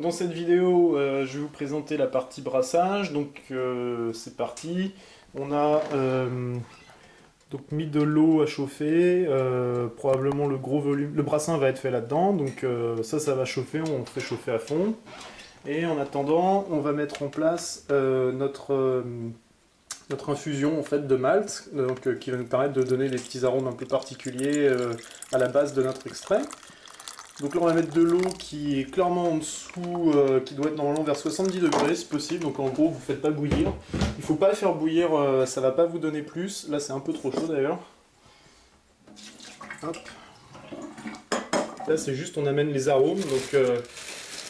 dans cette vidéo, je vais vous présenter la partie brassage. Donc c'est parti. On a donc mis de l'eau à chauffer. Probablement le gros volume. Le brassin va être fait là-dedans. Donc ça va chauffer. On fait chauffer à fond. Et en attendant, on va mettre en place notre infusion en fait de malt, donc qui va nous permettre de donner les petits arômes un peu particuliers à la base de notre extrait. Donc là on va mettre de l'eau qui est clairement en dessous, qui doit être normalement vers 70 degrés si possible, donc en gros vous ne faites pas bouillir. Il ne faut pas le faire bouillir, ça ne va pas vous donner plus, là c'est un peu trop chaud d'ailleurs. Hop. Là c'est juste on amène les arômes, donc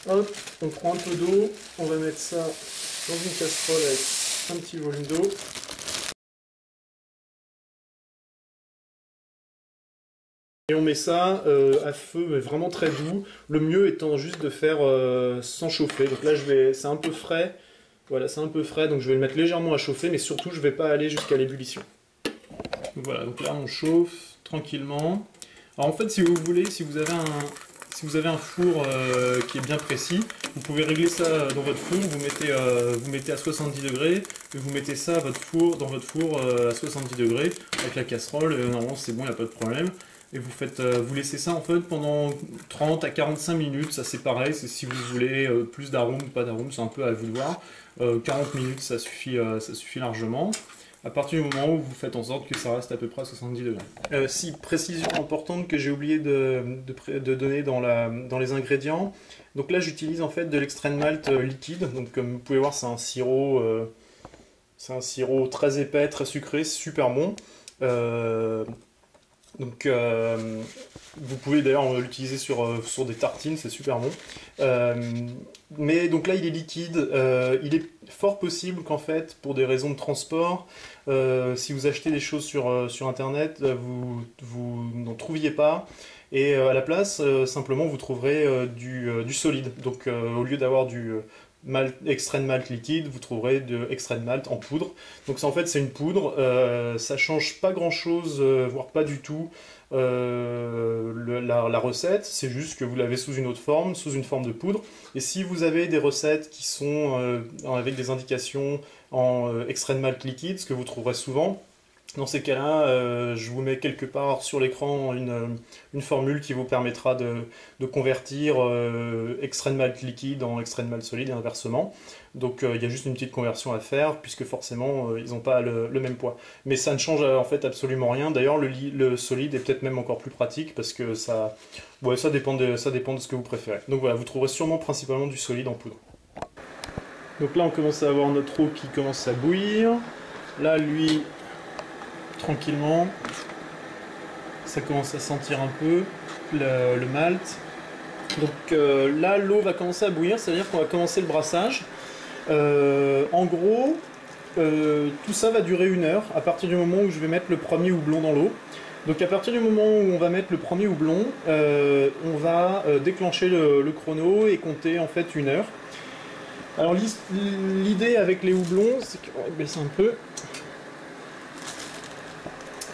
hop, on prend un peu d'eau, on va mettre ça dans une casserole avec un petit volume d'eau. Et on met ça à feu mais vraiment très doux, le mieux étant juste de faire sans chauffer. Donc là c'est un peu frais, voilà c'est un peu frais donc je vais le mettre légèrement à chauffer mais surtout je ne vais pas aller jusqu'à l'ébullition. Voilà, donc là on chauffe tranquillement. Alors en fait si vous voulez, si vous avez un four qui est bien précis, vous pouvez régler ça dans votre four, vous mettez à 70 degrés, et vous mettez ça dans votre four à 70 degrés avec la casserole, et normalement c'est bon, il n'y a pas de problème. Et vous laissez ça en fait pendant 30 à 45 minutes, ça c'est pareil, c'est si vous voulez plus d'arômes ou pas d'arômes, c'est un peu à vous de voir. 40 minutes ça suffit largement. À partir du moment où vous faites en sorte que ça reste à peu près à 70 degrés. Si, précision importante que j'ai oublié de donner dans les ingrédients. Donc là j'utilise en fait de l'extrait de malt liquide, donc comme vous pouvez voir c'est un sirop très épais, très sucré, super bon. Donc vous pouvez d'ailleurs l'utiliser sur des tartines, c'est super bon. Mais donc là il est liquide, il est fort possible qu'en fait pour des raisons de transport, si vous achetez des choses sur internet, vous n'en trouviez pas. Et à la place, simplement vous trouverez du solide. Donc au lieu d'avoir du extrait de malt liquide, vous trouverez de extrait de malt en poudre. Donc ça, en fait c'est une poudre, ça change pas grand chose, voire pas du tout la recette, c'est juste que vous l'avez sous une autre forme, sous une forme de poudre. Et si vous avez des recettes qui sont avec des indications en extrait de malt liquide, ce que vous trouverez souvent, dans ces cas-là, je vous mets quelque part sur l'écran une formule qui vous permettra de convertir extrait de malt liquide en extrait de malt solide et inversement. Donc il y a juste une petite conversion à faire puisque forcément ils n'ont pas le même poids. Mais ça ne change en fait absolument rien. D'ailleurs le solide est peut-être même encore plus pratique parce que ça dépend de ce que vous préférez. Donc voilà, vous trouverez sûrement principalement du solide en poudre. Donc là on commence à avoir notre eau qui commence à bouillir. Là lui... tranquillement, ça commence à sentir un peu le malt. Donc là l'eau va commencer à bouillir, c'est-à-dire qu'on va commencer le brassage. En gros, tout ça va durer 1 heure à partir du moment où je vais mettre le premier houblon dans l'eau. Donc à partir du moment où on va mettre le premier houblon, on va déclencher le chrono et compter en fait 1 heure. Alors l'idée avec les houblons, c'est que... on va baisser un peu.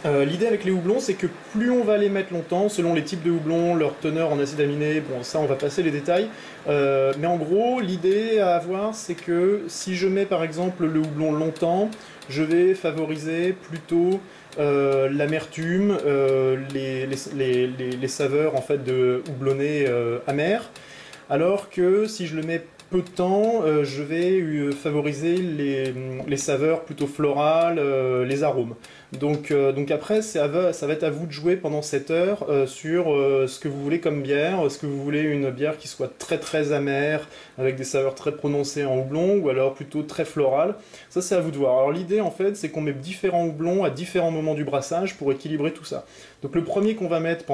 L'idée avec les houblons, c'est que plus on va les mettre longtemps, selon les types de houblons, leur teneur en acide aminé, bon ça on va passer les détails, mais en gros l'idée à avoir c'est que si je mets par exemple le houblon longtemps, je vais favoriser plutôt l'amertume, les saveurs en fait de houblonné amères, alors que si je le mets peu de temps, je vais favoriser les saveurs plutôt florales, les arômes. Donc après, ça va être à vous de jouer pendant cette heure sur ce que vous voulez comme bière. Est-ce que vous voulez une bière qui soit très très amère, avec des saveurs très prononcées en houblon, ou alors plutôt très florale? Ça c'est à vous de voir. Alors l'idée en fait, c'est qu'on met différents houblons à différents moments du brassage pour équilibrer tout ça. Donc le premier qu'on va mettre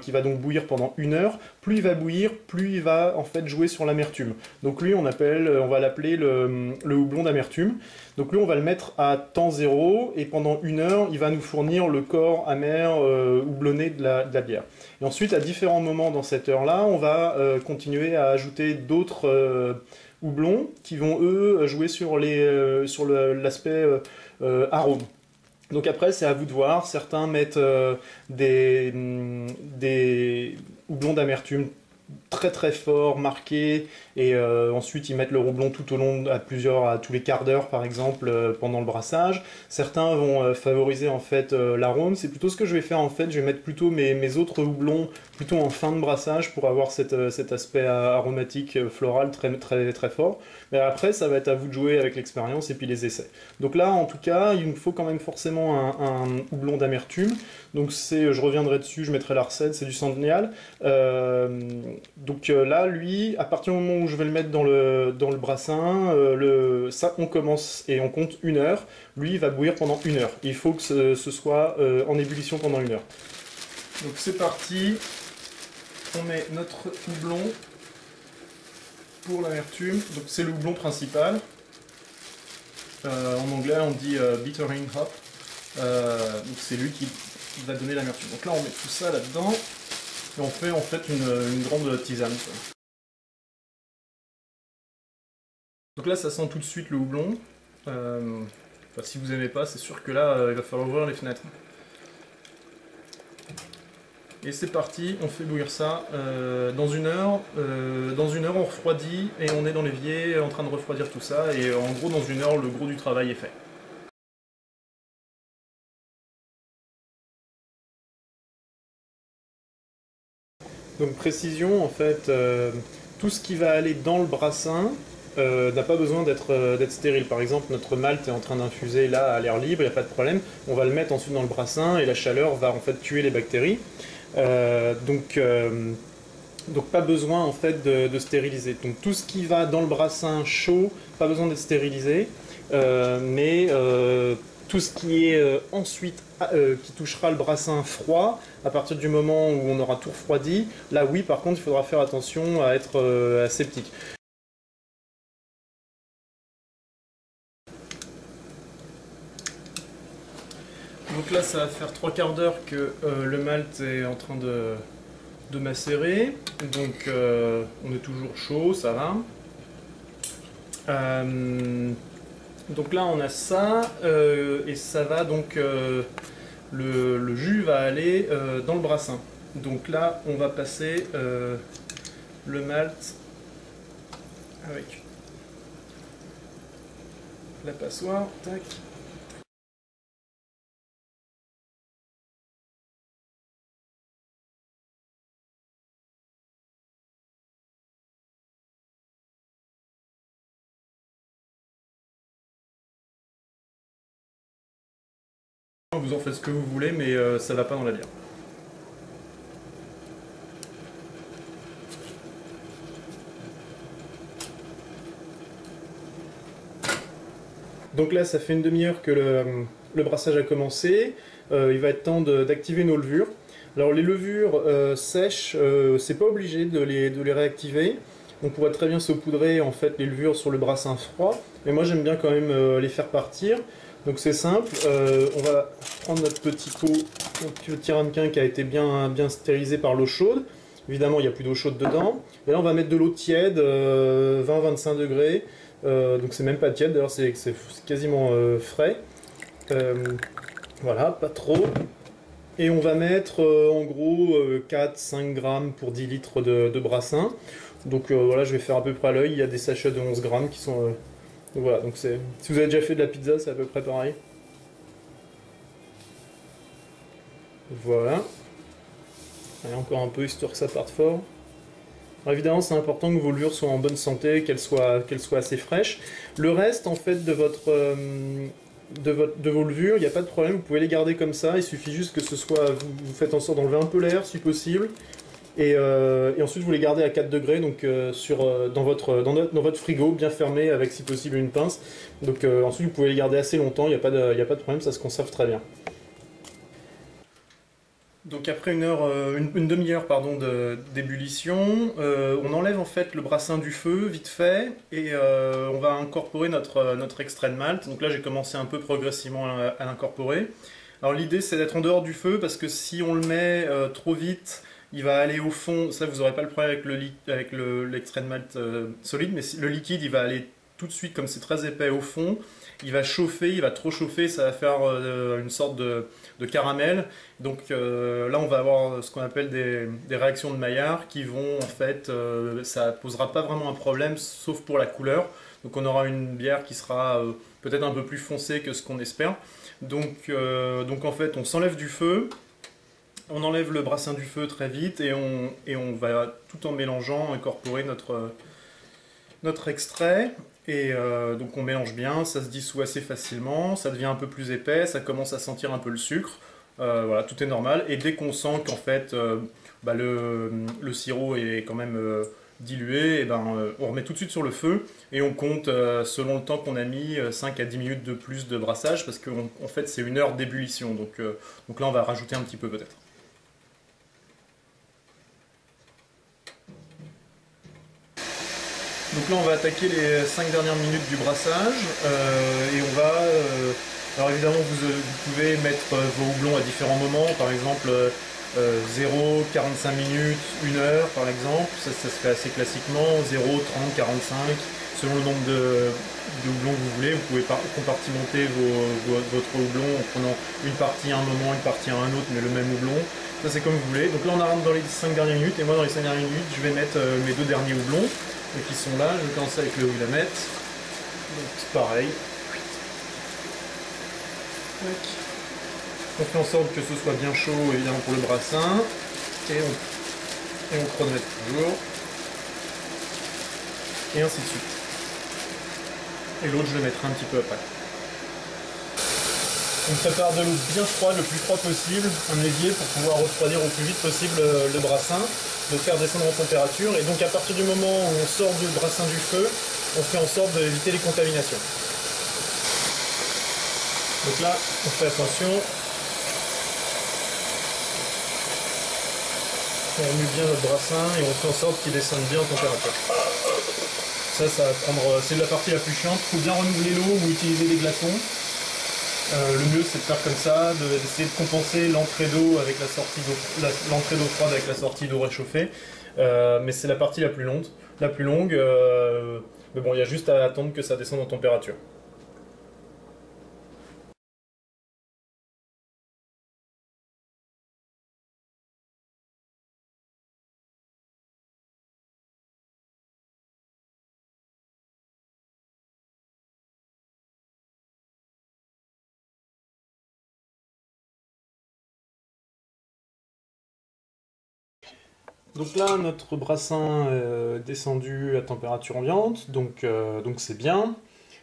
qui va donc bouillir pendant 1 heure, plus il va bouillir, plus il va en fait jouer sur l'amertume. Donc lui on va l'appeler le houblon d'amertume. Donc lui on va le mettre à temps 0 et pendant 1 heure il va nous fournir le corps amer houblonné de la bière. Et ensuite à différents moments dans cette heure là on va continuer à ajouter d'autres houblons qui vont eux jouer sur l'aspect arôme. Donc après, c'est à vous de voir. Certains mettent des houblons d'amertume très très fort, marqué, et ensuite ils mettent le houblon tout au long, à tous les quarts d'heure par exemple, pendant le brassage. Certains vont favoriser en fait l'arôme, c'est plutôt ce que je vais faire en fait, je vais mettre plutôt mes autres houblons plutôt en fin de brassage pour avoir cet aspect aromatique, floral très, très, très fort. Mais après, ça va être à vous de jouer avec l'expérience et puis les essais. Donc là, en tout cas, il nous faut quand même forcément un houblon d'amertume. Donc je reviendrai dessus, je mettrai la recette, c'est du Centennial. Là, lui, à partir du moment où je vais le mettre dans le brassin, ça, on commence et on compte 1 heure. Lui, il va bouillir pendant 1 heure. Il faut que ce soit en ébullition pendant 1 heure. Donc c'est parti. On met notre houblon pour l'amertume. Donc c'est le houblon principal. En anglais, on dit bittering hop. Donc c'est lui qui va donner l'amertume. Donc là, on met tout ça là-dedans. Et on fait en fait une grande tisane. Donc là, ça sent tout de suite le houblon. Enfin, si vous aimez pas, c'est sûr que là, il va falloir ouvrir les fenêtres. Et c'est parti, on fait bouillir ça dans 1 heure. Dans 1 heure, on refroidit et on est dans l'évier en train de refroidir tout ça. Et en gros, dans 1 heure, le gros du travail est fait. Donc précision, en fait, tout ce qui va aller dans le brassin n'a pas besoin d'être stérile. Par exemple, notre malt est en train d'infuser là à l'air libre, il n'y a pas de problème. On va le mettre ensuite dans le brassin et la chaleur va en fait tuer les bactéries. Donc pas besoin en fait de stériliser. Donc tout ce qui va dans le brassin chaud, pas besoin d'être stérilisé. Tout ce qui est ensuite qui touchera le brassin froid, à partir du moment où on aura tout refroidi, là oui par contre il faudra faire attention à être aseptique. Donc là ça va faire 3 quarts d'heure que le malt est en train de macérer, donc on est toujours chaud, ça va. Donc là on a ça, et ça va donc, le jus va aller dans le brassin. Donc là on va passer le malt avec la passoire, tac. Vous en faites ce que vous voulez, mais ça va pas dans la bière. Donc là, ça fait une demi-heure que le brassage a commencé. Il va être temps d'activer nos levures. Alors les levures sèches, c'est pas obligé de les réactiver. On pourrait très bien saupoudrer en fait les levures sur le brassin froid, mais moi j'aime bien quand même les faire partir. Donc c'est simple, on va prendre notre petit pot, notre petit ramequin qui a été bien stérilisé par l'eau chaude. Évidemment, il n'y a plus d'eau chaude dedans. Et là, on va mettre de l'eau tiède, 20-25 degrés. Donc c'est même pas tiède, d'ailleurs c'est quasiment frais. Voilà, pas trop. Et on va mettre en gros 4-5 grammes pour 10 litres de brassin. Donc voilà, je vais faire à peu près à l'œil. Il y a des sachets de 11 grammes qui sont... donc voilà, donc si vous avez déjà fait de la pizza, c'est à peu près pareil. Voilà. Allez, encore un peu histoire que ça parte fort. Alors évidemment, c'est important que vos levures soient en bonne santé, qu'elles soient assez fraîches. Le reste, en fait, de vos levures, il n'y a pas de problème, vous pouvez les garder comme ça. Il suffit juste que ce soit, vous faites en sorte d'enlever un peu l'air, si possible. Et ensuite, vous les gardez à 4 degrés, donc dans votre frigo, bien fermé, avec si possible une pince. Donc ensuite, vous pouvez les garder assez longtemps, il n'y a pas de problème, ça se conserve très bien. Donc après une demi-heure pardon d'ébullition, on enlève en fait le brassin du feu vite fait et on va incorporer notre extrait de malt. Donc là j'ai commencé un peu progressivement à l'incorporer. Alors l'idée c'est d'être en dehors du feu parce que si on le met trop vite, il va aller au fond. Ça vous n'aurez pas le problème avec l'extrait de malt solide, mais le liquide il va aller tout de suite comme c'est très épais au fond il va chauffer, il va trop chauffer, ça va faire une sorte de caramel. Donc là, on va avoir ce qu'on appelle des réactions de Maillard qui vont, en fait, ça posera pas vraiment un problème, sauf pour la couleur. Donc on aura une bière qui sera peut-être un peu plus foncée que ce qu'on espère. Donc en fait, on s'enlève du feu, on enlève le brassin du feu très vite et on va, tout en mélangeant, incorporer notre extrait. Et donc on mélange bien, ça se dissout assez facilement, ça devient un peu plus épais, ça commence à sentir un peu le sucre. Voilà, tout est normal. Et dès qu'on sent qu'en fait le sirop est quand même dilué, et ben, on remet tout de suite sur le feu et on compte selon le temps qu'on a mis 5 à 10 minutes de plus de brassage parce qu'en fait c'est une heure d'ébullition. Donc là on va rajouter un petit peu peut-être. Donc là on va attaquer les 5 dernières minutes du brassage et on va... alors évidemment vous pouvez mettre vos houblons à différents moments, par exemple 0, 45 minutes, 1 heure par exemple, ça se fait assez classiquement, 0, 30, 45, selon le nombre de houblons que vous voulez, vous pouvez compartimenter votre houblon en prenant une partie à un moment, une partie à un autre, mais le même houblon, ça c'est comme vous voulez. Donc là on rentre dans les 5 dernières minutes, et moi dans les 5 dernières minutes je vais mettre mes 2 derniers houblons, qui sont là, je vais commencer avec le Willamette, donc c'est pareil. On fait en sorte que ce soit bien chaud évidemment pour le brassin et on chronomètre toujours et ainsi de suite. Et l'autre je le mettrai un petit peu après. On prépare de l'eau bien froide, le plus froid possible, un évier pour pouvoir refroidir au plus vite possible le brassin, le faire descendre en température et donc à partir du moment où on sort du brassin du feu, on fait en sorte d'éviter les contaminations. Donc là, on fait attention. On remue bien notre brassin et on fait en sorte qu'il descende bien en température. Ça va prendre... c'est la partie la plus chiante. Il faut bien renouveler l'eau ou utiliser des glaçons. Le mieux c'est de faire comme ça, d'essayer de compenser l'entrée d'eau avec l'entrée d'eau froide avec la sortie d'eau réchauffée. Mais c'est la partie la plus longue. Mais bon, il y a juste à attendre que ça descende en température. Donc là, notre brassin est descendu à température ambiante, donc c'est bien.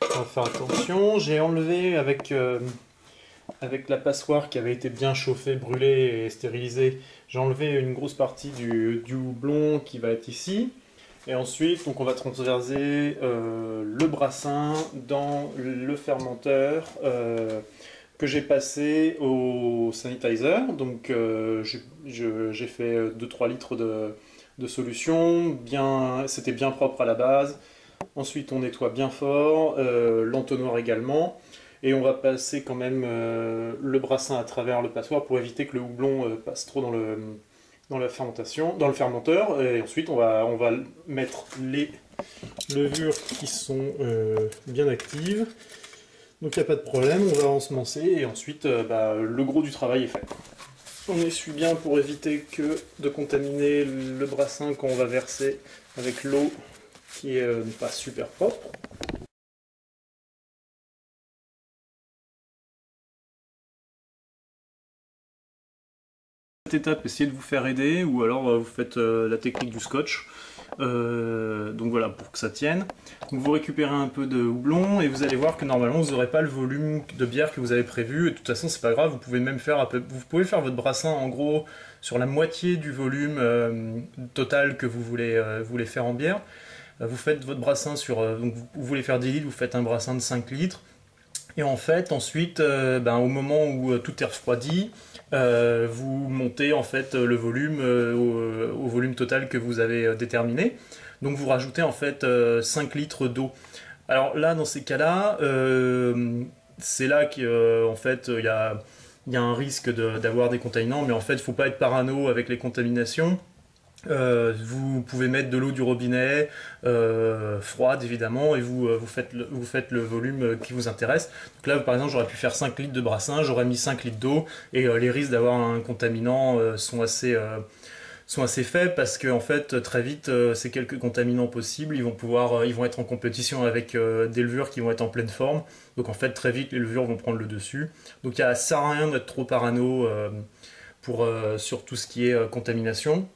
On va faire attention. J'ai enlevé avec la passoire qui avait été bien chauffée, brûlée et stérilisée, j'ai enlevé une grosse partie du houblon qui va être ici. Et ensuite, donc on va transverser le brassin dans le fermenteur que j'ai passé au sanitizer. Donc j'ai fait 2-3 litres de solution, c'était bien propre à la base. Ensuite on nettoie bien fort, l'entonnoir également. Et on va passer quand même le brassin à travers le passoire pour éviter que le houblon passe trop dans la fermentation, dans le fermenteur. Et ensuite on va mettre les levures qui sont bien actives. Donc il n'y a pas de problème, on va ensemencer et ensuite le gros du travail est fait. On essuie bien pour éviter de contaminer le brassin quand on va verser avec l'eau qui est pas super propre. Cette étape, essayez de vous faire aider ou alors vous faites la technique du scotch. Donc voilà, pour que ça tienne. Donc vous récupérez un peu de houblon et vous allez voir que normalement vous n'aurez pas le volume de bière que vous avez prévu. Et de toute façon c'est pas grave, vous pouvez même faire vous pouvez faire votre brassin en gros sur la moitié du volume total que vous voulez faire en bière. Vous faites votre brassin sur... donc vous voulez faire 10 litres, vous faites un brassin de 5 litres. Et en fait ensuite, au moment où tout est refroidi, vous montez en fait le volume au volume total que vous avez déterminé. Donc vous rajoutez en fait 5 litres d'eau. Alors là, dans ces cas-là, c'est là qu'en fait il y a un risque d'avoir des contaminants, mais en fait il ne faut pas être parano avec les contaminations. Vous pouvez mettre de l'eau du robinet, froide évidemment, et vous faites le volume qui vous intéresse. Donc là, par exemple, j'aurais pu faire 5 litres de brassin, j'aurais mis 5 litres d'eau, et les risques d'avoir un contaminant sont assez faibles parce que en fait, très vite, ces quelques contaminants possibles, ils vont être en compétition avec des levures qui vont être en pleine forme. Donc en fait, très vite, les levures vont prendre le dessus. Donc ça sert à rien d'être trop parano sur tout ce qui est contamination.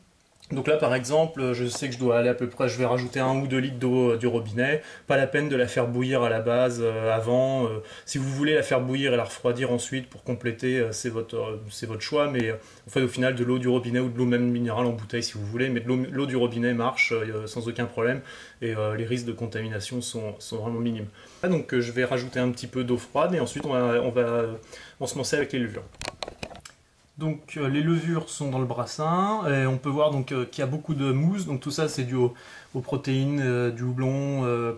Donc là, par exemple, je sais que je dois aller à peu près, je vais rajouter 1 ou 2 litres d'eau du robinet. Pas la peine de la faire bouillir à la base avant. Si vous voulez la faire bouillir et la refroidir ensuite pour compléter, c'est votre choix. Mais en fait, au final, de l'eau du robinet ou de l'eau même minérale en bouteille si vous voulez. Mais de l'eau du robinet marche sans aucun problème et les risques de contamination sont vraiment minimes. Donc je vais rajouter un petit peu d'eau froide et ensuite on va ensemencer avec les levures. Donc les levures sont dans le brassin et on peut voir donc qu'il y a beaucoup de mousse. Donc tout ça c'est dû aux protéines, du houblon.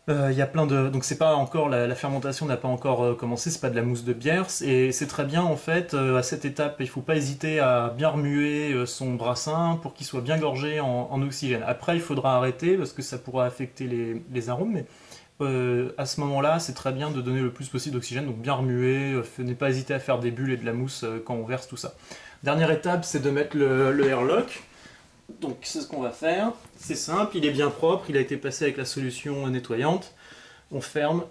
Il y a plein de donc c'est pas encore la fermentation n'a pas encore commencé. C'est pas de la mousse de bière et c'est très bien en fait à cette étape. Il faut pas hésiter à bien remuer son brassin pour qu'il soit bien gorgé en oxygène. Après il faudra arrêter parce que ça pourra affecter les arômes. Mais à ce moment-là, c'est très bien de donner le plus possible d'oxygène, donc bien remuer, ne pas hésiter à faire des bulles et de la mousse quand on verse tout ça. Dernière étape, c'est de mettre le airlock. Donc c'est ce qu'on va faire. C'est simple, il est bien propre, il a été passé avec la solution nettoyante. On ferme,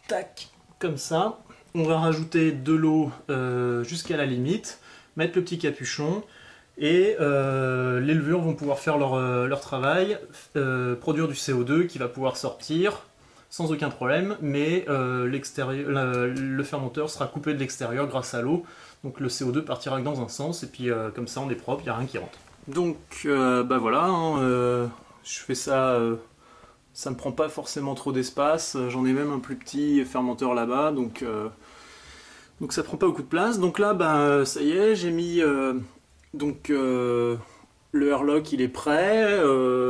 tac, comme ça. On va rajouter de l'eau jusqu'à la limite, mettre le petit capuchon. Et les levures vont pouvoir faire leur travail, produire du CO2 qui va pouvoir sortir sans aucun problème, mais le fermenteur sera coupé de l'extérieur grâce à l'eau, donc le CO2 partira dans un sens, et puis comme ça on est propre, il n'y a rien qui rentre. Donc bah voilà, hein, je fais ça, ça me prend pas forcément trop d'espace, j'en ai même un plus petit fermenteur là-bas, donc ça prend pas beaucoup de place. Donc là, bah, ça y est, j'ai mis donc le airlock, il est prêt.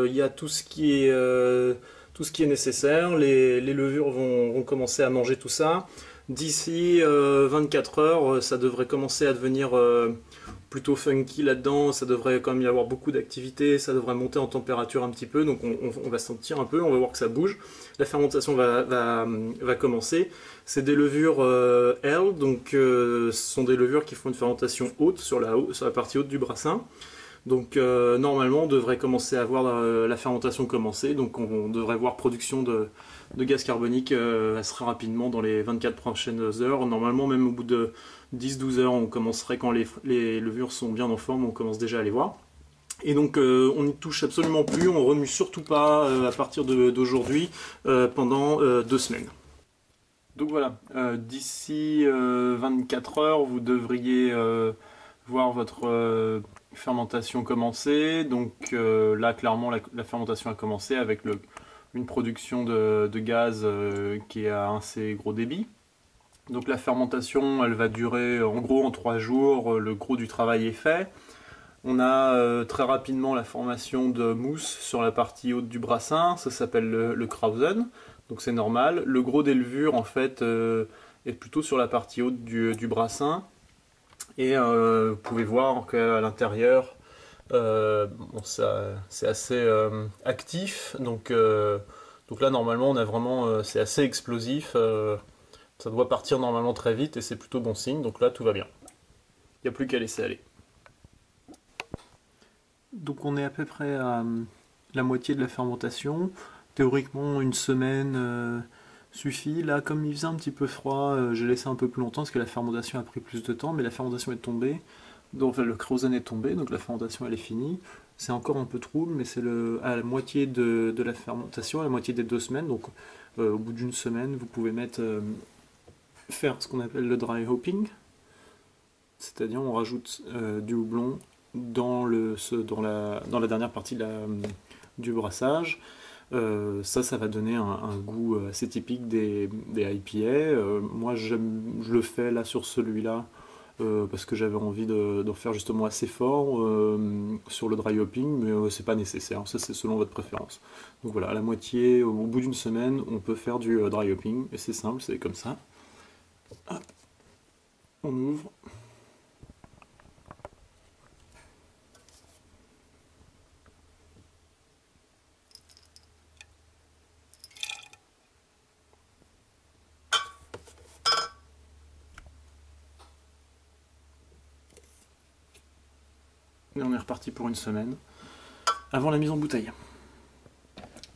Il y a tout ce qui est nécessaire. Les levures vont commencer à manger tout ça. D'ici 24 heures, ça devrait commencer à devenir plutôt funky là-dedans. Ça devrait quand même y avoir beaucoup d'activité. Ça devrait monter en température un petit peu. Donc on va sentir un peu. On va voir que ça bouge. La fermentation va commencer. C'est des levures L, donc ce sont des levures qui font une fermentation haute sur la partie haute du brassin. Donc normalement on devrait commencer à voir la fermentation commencer, donc on devrait voir production de gaz carbonique assez rapidement dans les 24 prochaines heures. Normalement même au bout de 10-12 heures on commencerait, quand les levures sont bien en forme, on commence déjà à les voir. Et donc on n'y touche absolument plus, on remue surtout pas à partir d'aujourd'hui pendant 2 semaines. Donc voilà, d'ici 24 heures, vous devriez voir votre fermentation commencer. Donc là, clairement, la fermentation a commencé avec une production de gaz qui est à un assez gros débit. Donc la fermentation, elle va durer en gros en 3 jours, le gros du travail est fait. On a très rapidement la formation de mousse sur la partie haute du brassin, ça s'appelle le Krausen, donc c'est normal. Le gros des levures en fait est plutôt sur la partie haute du brassin, et vous pouvez voir qu'à l'intérieur bon, c'est assez actif, donc là normalement on a vraiment, c'est assez explosif, ça doit partir normalement très vite et c'est plutôt bon signe, donc là tout va bien. Il n'y a plus qu'à laisser aller. Donc on est à peu près à la moitié de la fermentation. Théoriquement, une semaine suffit. Là, comme il faisait un petit peu froid, j'ai laissé un peu plus longtemps parce que la fermentation a pris plus de temps, mais la fermentation est tombée. Donc, enfin, le Krausen est tombé, donc la fermentation elle est finie. C'est encore un peu trouble, mais c'est à la moitié de la fermentation, à la moitié des 2 semaines. Donc au bout d'une semaine, vous pouvez faire ce qu'on appelle le dry hopping. C'est-à-dire on rajoute du houblon dans la dernière partie du brassage. Ça va donner un goût assez typique des IPA. Moi, je le fais là sur celui-là parce que j'avais envie d'en faire justement assez fort sur le dry hopping, mais c'est pas nécessaire. Ça, c'est selon votre préférence. Donc voilà, à la moitié, au bout d'une semaine, on peut faire du dry hopping, et c'est simple, c'est comme ça. Hop. On ouvre. Et on est reparti pour une semaine, avant la mise en bouteille.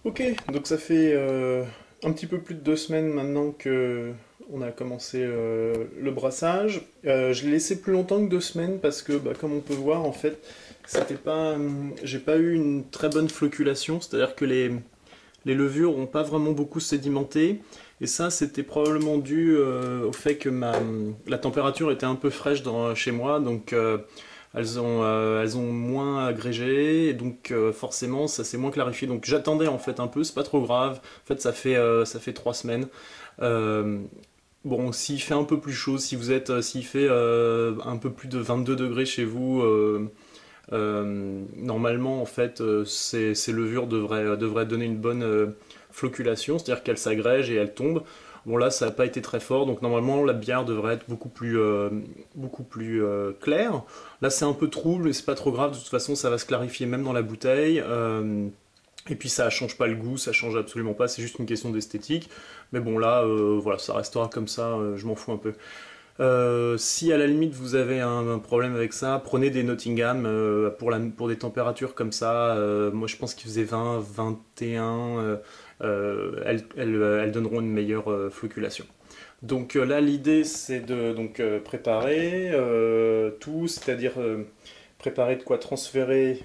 Ok, donc ça fait un petit peu plus de 2 semaines maintenant que on a commencé le brassage. Je l'ai laissé plus longtemps que 2 semaines parce que, bah, comme on peut voir, en fait, c'était pas, j'ai pas eu une très bonne floculation, c'est-à-dire que les levures n'ont pas vraiment beaucoup sédimenté. Et ça, c'était probablement dû au fait que la température était un peu fraîche chez moi, donc elles ont moins agrégé, et donc forcément ça s'est moins clarifié. Donc j'attendais en fait un peu, c'est pas trop grave. En fait, ça fait 3 semaines. Euh, bon, s'il fait un peu plus chaud, s'il fait un peu plus de 22 degrés chez vous, normalement, en fait, ces levures devraient donner une bonne floculation, c'est-à-dire qu'elles s'agrègent et elles tombent. Bon, là, ça n'a pas été très fort, donc normalement, la bière devrait être beaucoup plus claire. Là, c'est un peu trouble, mais c'est pas trop grave. De toute façon, ça va se clarifier même dans la bouteille. Et puis, ça change pas le goût, ça change absolument pas. C'est juste une question d'esthétique. Mais bon, là, voilà, ça restera comme ça. Je m'en fous un peu. Si à la limite vous avez un problème avec ça, prenez des Nottingham pour des températures comme ça. Moi je pense qu'il faisait 20, 21. Elles donneront une meilleure floculation. Donc là l'idée c'est de préparer tout, c'est-à-dire préparer de quoi transférer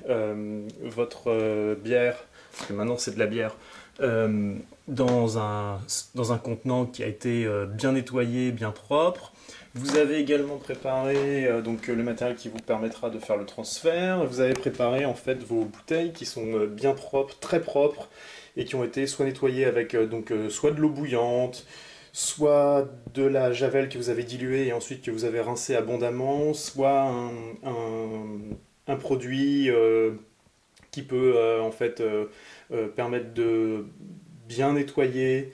votre bière, parce que maintenant c'est de la bière, euh, dans un contenant qui a été bien nettoyé, bien propre. Vous avez également préparé le matériel qui vous permettra de faire le transfert. Vous avez préparé en fait vos bouteilles qui sont bien propres, très propres, et qui ont été soit nettoyées avec soit de l'eau bouillante, soit de la javel que vous avez diluée et ensuite que vous avez rincé abondamment, soit un produit qui peut permettre de bien nettoyer,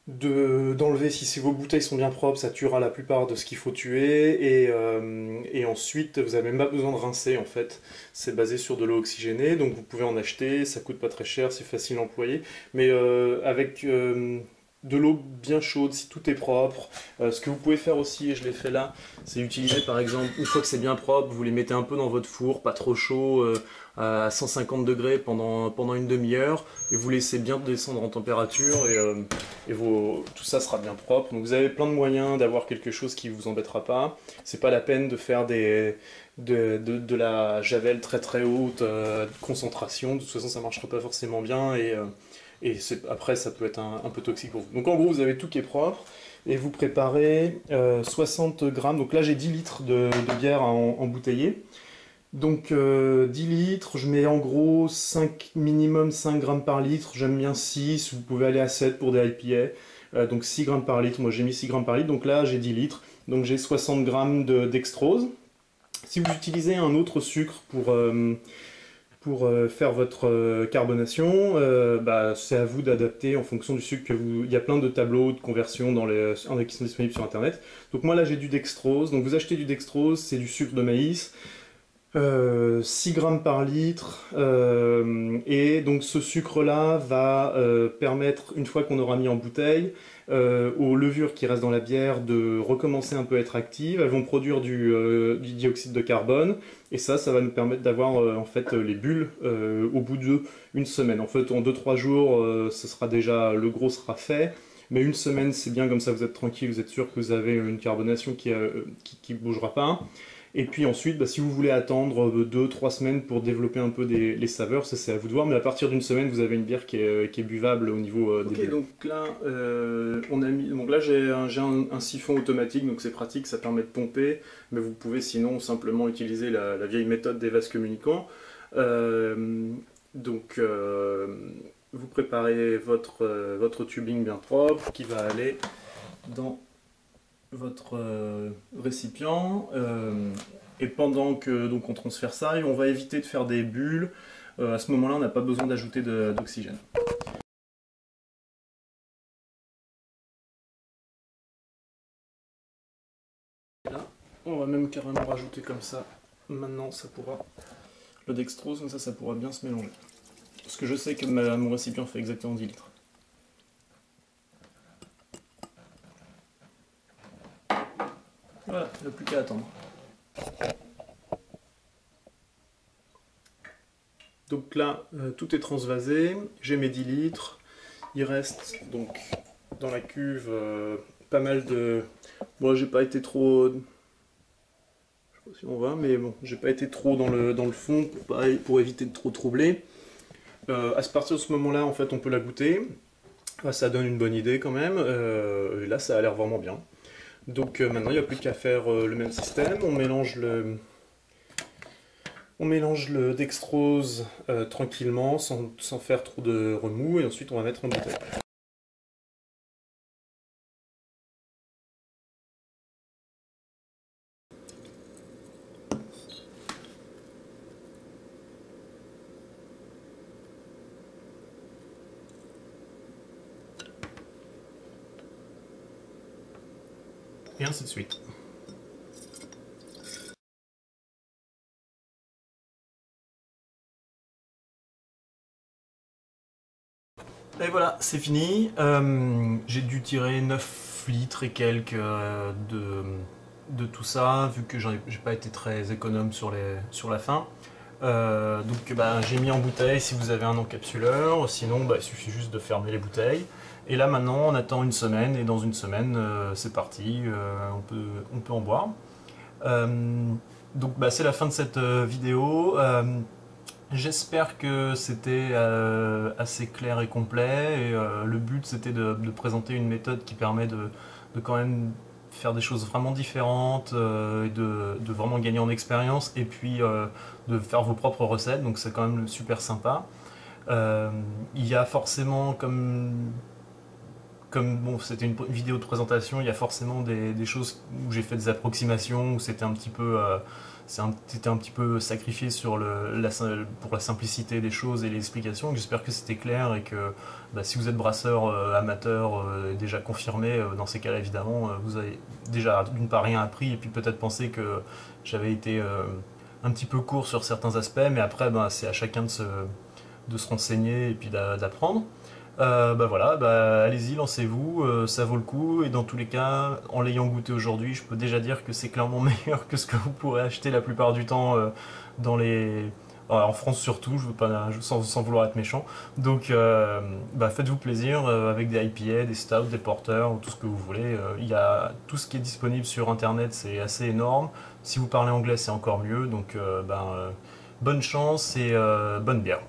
d'enlever si vos bouteilles sont bien propres, ça tuera la plupart de ce qu'il faut tuer, et ensuite vous n'avez même pas besoin de rincer en fait. C'est basé sur de l'eau oxygénée, donc vous pouvez en acheter, ça coûte pas très cher, c'est facile à employer, mais avec de l'eau bien chaude, si tout est propre. Ce que vous pouvez faire aussi, et je l'ai fait là, c'est utiliser par exemple, une fois que c'est bien propre, vous les mettez un peu dans votre four, pas trop chaud, à 150 degrés pendant une demi-heure, et vous laissez bien descendre en température, et tout ça sera bien propre. Donc vous avez plein de moyens d'avoir quelque chose qui vous embêtera pas. C'est pas la peine de faire de la javel très très haute concentration. De toute façon, ça marchera pas forcément bien, et après ça peut être un peu toxique pour vous. Donc en gros, vous avez tout qui est propre. Et vous préparez 60 grammes. Donc là, j'ai 10 litres de bière embouteillée. Donc 10 litres, je mets en gros minimum 5 grammes par litre, j'aime bien 6, vous pouvez aller à 7 pour des IPA. Donc 6 grammes par litre, moi j'ai mis 6 grammes par litre, donc là j'ai 10 litres, donc j'ai 60 grammes dextrose. Si vous utilisez un autre sucre pour faire votre carbonation, bah, c'est à vous d'adapter en fonction du sucre que vous... Il y a plein de tableaux de conversion qui sont disponibles sur internet. Donc moi là j'ai du dextrose, donc vous achetez du dextrose, c'est du sucre de maïs. 6 grammes par litre, et donc ce sucre-là va permettre, une fois qu'on aura mis en bouteille, aux levures qui restent dans la bière de recommencer un peu à être actives. Elles vont produire du dioxyde de carbone, et ça va nous permettre d'avoir en fait les bulles au bout d'une semaine. En fait, en 2-3 jours, le gros sera fait. Mais une semaine, c'est bien, comme ça vous êtes tranquille, vous êtes sûr que vous avez une carbonation qui bougera pas. Et puis ensuite, bah, si vous voulez attendre 2-3 semaines pour développer un peu les saveurs, ça c'est à vous de voir, mais à partir d'une semaine, vous avez une bière qui est buvable au niveau des bulles. Donc là, j'ai un siphon automatique, donc c'est pratique, ça permet de pomper, mais vous pouvez sinon simplement utiliser la vieille méthode des vases communicants. Euh, donc, vous préparez votre tubing bien propre qui va aller dans votre récipient, et pendant que on transfère ça, on va éviter de faire des bulles. À ce moment-là, on n'a pas besoin d'ajouter d'oxygène. Là, on va même carrément rajouter comme ça. Maintenant, ça pourra le dextrose, comme ça pourra bien se mélanger. Parce que je sais que mon récipient fait exactement 10 litres. Voilà, il n'y a plus qu'à attendre. Donc là, tout est transvasé, j'ai mes 10 litres. Il reste donc dans la cuve pas mal de... Bon, j'ai pas été trop... Je sais pas si on va, mais bon, j'ai pas été trop dans le fond pour éviter de trop troubler. À partir de ce moment-là, en fait, on peut la goûter. Ça donne une bonne idée quand même. Et là, ça a l'air vraiment bien. Donc maintenant, il n'y a plus qu'à faire le même système. On mélange le dextrose tranquillement, sans faire trop de remous, et ensuite on va mettre en bouteille. Et ainsi de suite. Et voilà, c'est fini. J'ai dû tirer 9 litres et quelques de tout ça, vu que j'ai pas été très économe sur la fin. Donc bah, j'ai mis en bouteille si vous avez un encapsuleur, sinon bah, il suffit juste de fermer les bouteilles. Et là maintenant on attend une semaine, et dans une semaine c'est parti, on peut en boire. Donc bah, c'est la fin de cette vidéo. J'espère que c'était assez clair et complet, et le but c'était de présenter une méthode qui permet de quand même faire des choses vraiment différentes, et de vraiment gagner en expérience, et puis de faire vos propres recettes, donc c'est quand même super sympa. Euh, il y a forcément, comme bon, c'était une vidéo de présentation, il y a forcément des choses où j'ai fait des approximations, où c'était un petit peu sacrifié pour la simplicité des choses et les explications. J'espère que c'était clair, et que bah, si vous êtes brasseur amateur déjà confirmé, dans ces cas-là évidemment, vous avez déjà d'une part rien appris, et puis peut-être pensé que j'avais été un petit peu court sur certains aspects, mais après bah, c'est à chacun de se renseigner et puis d'apprendre. Bah voilà, bah allez-y, lancez-vous, ça vaut le coup, et dans tous les cas, en l'ayant goûté aujourd'hui, je peux déjà dire que c'est clairement meilleur que ce que vous pourrez acheter la plupart du temps dans les... en France surtout, je veux pas, sans vouloir être méchant. Donc bah faites-vous plaisir avec des IPA, des stouts, des porters, ou tout ce que vous voulez. Il y a tout ce qui est disponible sur internet, c'est assez énorme. Si vous parlez anglais, c'est encore mieux, donc bonne chance et bonne bière.